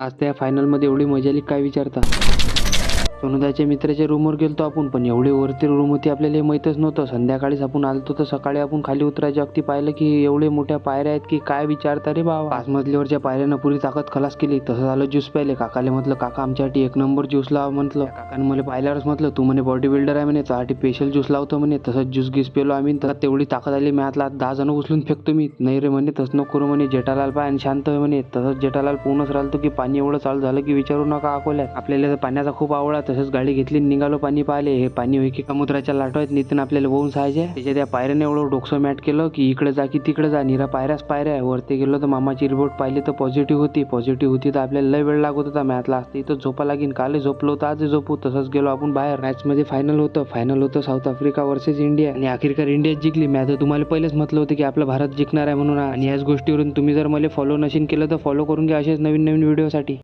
आज त्या फायनलमध्ये एवढी मजा आली काय विचारता. सोनुदाच्या मित्राच्या रूमवर गेलतो आपण, पण एवढी वरती रूम होती आपल्याला हे माहीतच नव्हतं. संध्याकाळीच आपण आलतो तर सकाळी आपण खाली उतरायच्या वक्ती पाहिलं की एवढे मोठ्या पायऱ्या आहेत की काय विचारता रे बाबा. 5 मजलीवरच्या पायऱ्यानं पुरी ताकद खलास केली. तसं झालं ज्यूस प्यायले. काकाले म्हटलं काका आमच्यासाठी 1 नंबर ज्यूस लावा म्हटलं. काकाने मला पाहिल्यावरच म्हटलं तू म्हणे बॉडी बिल्डर आहे म्हणे, त्यासाठी स्पेशल ज्यूस लावतो म्हणे. तसंच ज्यूस गीस पेलो आम्ही. तर तेवढी ताकद आली म्यातला 10 जण उचलून फेकतो मी. नाही रे म्हणे तसं नको करू म्हणे, जेठालाल पाय आणि शांत आहे म्हणे. तसंच जेठालाल पूर्णच राहिलो की पाणी एवढं चालू झालं की विचारू नका अकोल्यात. आपल्याला पाण्याचा खूप आवडा. तसंच गाडी घेतली निघालो पाणी पाहिले. हे पाणी होई की समुद्राच्या लाटो आहेत नितीन आपल्याला वाहून साहायचे. त्याच्या त्या पायऱ्याने एवढं डोकसं मॅट केलं की इकडे जा की तिकडे जा, निरा पायऱ्याच पायऱ्या. वरती गेलो तर मामाची रिपोर्ट पाहिली तर पॉझिटिव्ह होती तर आपल्याला लय वेळ लागत होता. मॅथला असते इथं झोपा लागेल. काल झोपलो होतं आज झोपू. तसंच गेलो आपण बाहेर. मॅच मध्ये फायनल होतं साऊथ आफ्रिका वर्सेस इंडिया आणि अखेरकार इंडिया जिंकली. मी आता तुम्हाला पहिलेच म्हटलं होतं की आपला भारत जिंकणार आहे म्हणून. आणि याच गोष्टीवरून तुम्ही जर मला फॉलो नशीन केलं तर फॉलो करून घ्या असेच नवीन व्हिडिओसाठी.